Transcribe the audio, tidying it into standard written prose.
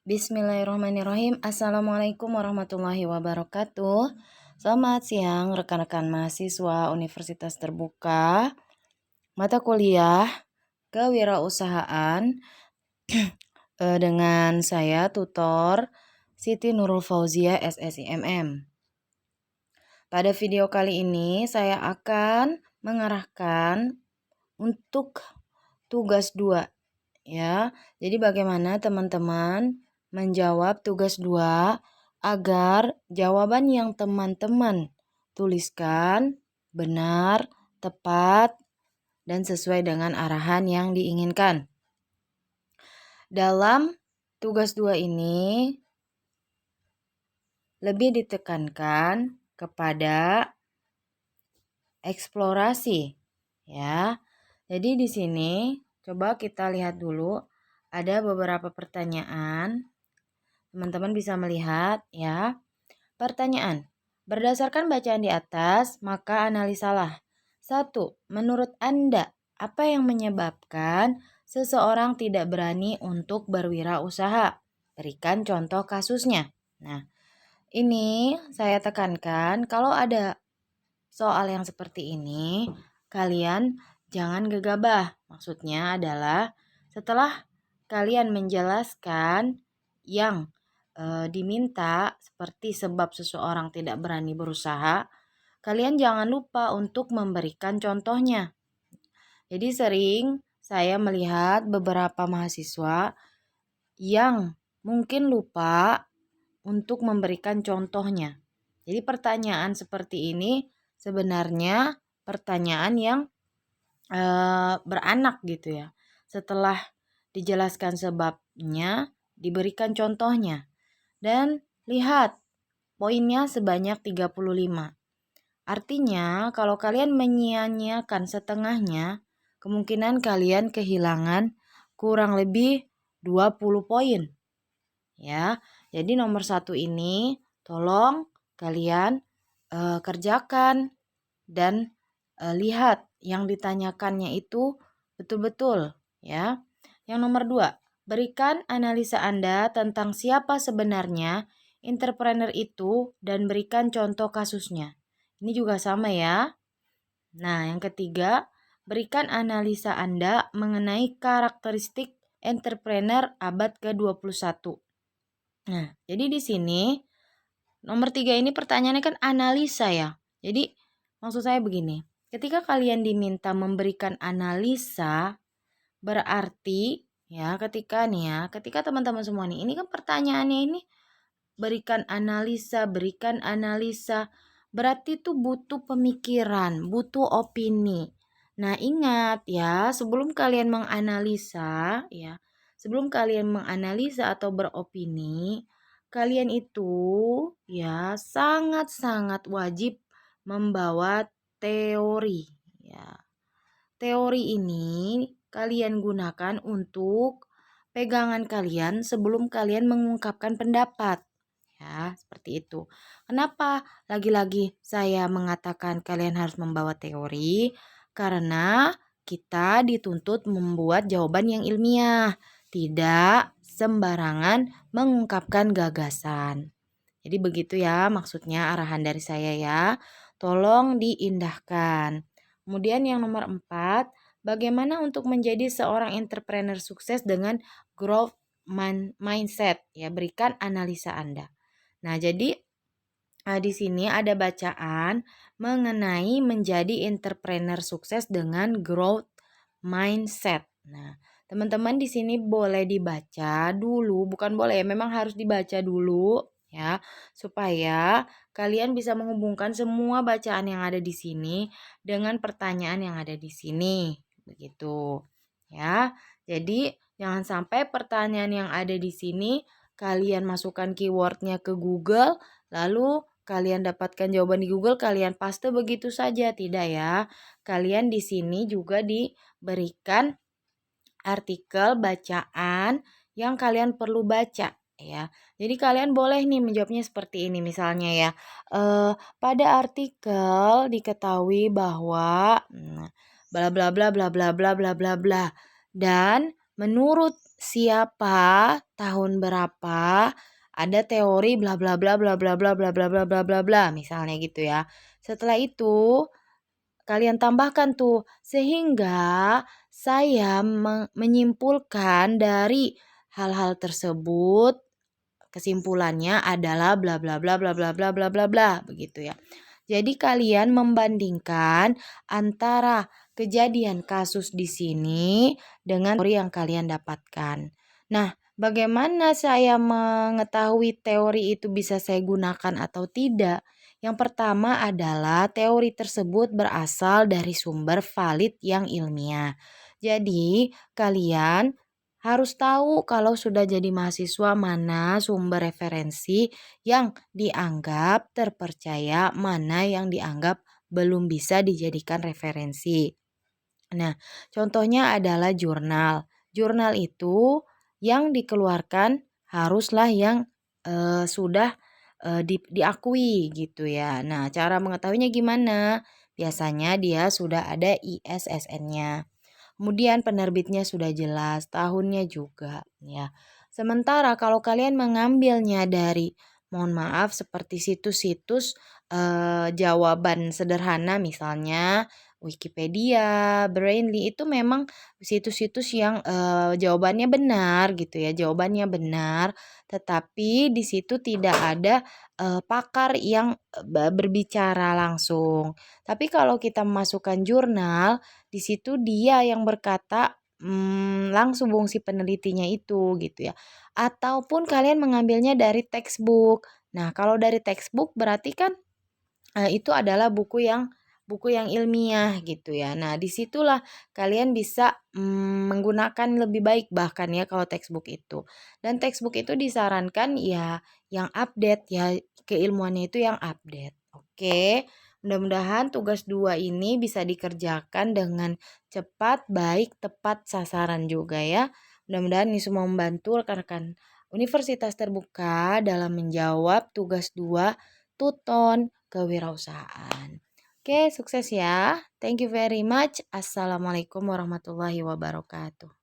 Bismillahirrahmanirrahim. Assalamualaikum warahmatullahi wabarakatuh. Selamat siang rekan-rekan mahasiswa Universitas Terbuka. Mata kuliah Kewirausahaan dengan saya tutor Siti Nurul Fauzia SSIMM. Pada video kali ini saya akan mengarahkan untuk tugas 2 ya. Jadi bagaimana teman-teman menjawab tugas 2 agar jawaban yang teman-teman tuliskan benar, tepat, dan sesuai dengan arahan yang diinginkan. Dalam tugas 2 ini lebih ditekankan kepada eksplorasi ya. Jadi di sini coba kita lihat dulu, ada beberapa pertanyaan. Teman-teman bisa melihat ya. Pertanyaan. Berdasarkan bacaan di atas, maka analisalah. 1. Menurut Anda, apa yang menyebabkan seseorang tidak berani untuk berwirausaha? Berikan contoh kasusnya. Nah, ini saya tekankan kalau ada soal yang seperti ini, kalian jangan gegabah. Maksudnya adalah setelah kalian menjelaskan yang diminta seperti sebab seseorang tidak berani berusaha, kalian jangan lupa untuk memberikan contohnya. Jadi sering saya melihat beberapa mahasiswa yang mungkin lupa untuk memberikan contohnya. Jadi pertanyaan seperti ini sebenarnya pertanyaan yang beranak gitu ya. Setelah dijelaskan sebabnya, diberikan contohnya. Dan lihat, poinnya sebanyak 35. Artinya, kalau kalian menyia-nyiakan setengahnya, kemungkinan kalian kehilangan kurang lebih 20 poin. Ya, jadi nomor 1 ini tolong kalian kerjakan dan lihat yang ditanyakannya itu betul-betul ya. Yang nomor 2, berikan analisa Anda tentang siapa sebenarnya entrepreneur itu dan berikan contoh kasusnya. Ini juga sama ya. Nah, yang ketiga, berikan analisa Anda mengenai karakteristik entrepreneur abad ke-21. Nah, jadi di sini nomor 3 ini pertanyaannya kan analisa ya. Jadi maksud saya begini, ketika kalian diminta memberikan analisa, berarti ya ketika teman-teman semua nih, ini kan pertanyaannya ini berikan analisa, berarti itu butuh pemikiran, butuh opini. Nah, ingat ya, sebelum kalian menganalisa atau beropini, kalian itu ya sangat-sangat wajib membawa teori ya. Teori ini kalian gunakan untuk pegangan kalian sebelum kalian mengungkapkan pendapat. Ya, seperti itu. Kenapa lagi-lagi saya mengatakan kalian harus membawa teori? Karena kita dituntut membuat jawaban yang ilmiah, tidak sembarangan mengungkapkan gagasan. Jadi begitu ya maksudnya arahan dari saya ya. Tolong diindahkan. Kemudian yang nomor 4, bagaimana untuk menjadi seorang entrepreneur sukses dengan growth mindset ya, berikan analisa Anda. Nah, jadi di sini ada bacaan mengenai menjadi entrepreneur sukses dengan growth mindset. Nah, teman-teman di sini boleh dibaca dulu, bukan boleh ya, memang harus dibaca dulu ya, supaya kalian bisa menghubungkan semua bacaan yang ada di sini dengan pertanyaan yang ada di sini. Begitu. Ya. Jadi, jangan sampai pertanyaan yang ada di sini kalian masukkan keywordnya ke Google, lalu kalian dapatkan jawaban di Google, kalian paste begitu saja. Tidak ya. Kalian di sini juga diberikan artikel bacaan yang kalian perlu baca ya. Jadi kalian boleh nih menjawabnya seperti ini misalnya ya. Pada artikel diketahui bahwa bla bla bla bla bla bla bla bla bla, dan menurut siapa, tahun berapa, ada teori bla bla bla bla bla bla bla bla bla bla bla bla, misalnya gitu ya. Setelah itu kalian tambahkan tuh sehingga saya menyimpulkan dari hal-hal tersebut kesimpulannya adalah bla bla bla bla bla bla bla bla bla begitu ya. Jadi kalian membandingkan antara kejadian kasus di sini dengan teori yang kalian dapatkan. Nah, bagaimana saya mengetahui teori itu bisa saya gunakan atau tidak? Yang pertama adalah teori tersebut berasal dari sumber valid yang ilmiah. Jadi, kalian harus tahu kalau sudah jadi mahasiswa mana sumber referensi yang dianggap terpercaya, mana yang dianggap belum bisa dijadikan referensi. Nah, contohnya adalah jurnal. Jurnal itu yang dikeluarkan haruslah yang sudah diakui gitu ya. Nah, cara mengetahuinya gimana? Biasanya dia sudah ada ISSN-nya. Kemudian penerbitnya sudah jelas, tahunnya juga ya. Sementara kalau kalian mengambilnya dari mohon maaf seperti situs-situs jawaban sederhana misalnya Wikipedia, Brainly itu memang situs-situs yang jawabannya benar gitu ya, jawabannya benar, tetapi di situ tidak ada pakar yang berbicara langsung. Tapi kalau kita memasukkan jurnal di situ dia yang berkata, langsung si penelitinya itu gitu ya. Ataupun kalian mengambilnya dari textbook. Nah, kalau dari textbook berarti kan, itu adalah buku yang ilmiah gitu ya. Nah, disitulah kalian bisa, menggunakan lebih baik bahkan ya kalau textbook itu. Dan textbook itu disarankan ya yang update ya, keilmuannya itu yang update. Oke, mudah-mudahan tugas 2 ini bisa dikerjakan dengan cepat, baik, tepat sasaran juga ya. Mudah-mudahan ini semua membantu rekan-rekan Universitas Terbuka dalam menjawab tugas 2 Tuton Kewirausahaan. Oke, sukses ya. Thank you very much. Assalamualaikum warahmatullahi wabarakatuh.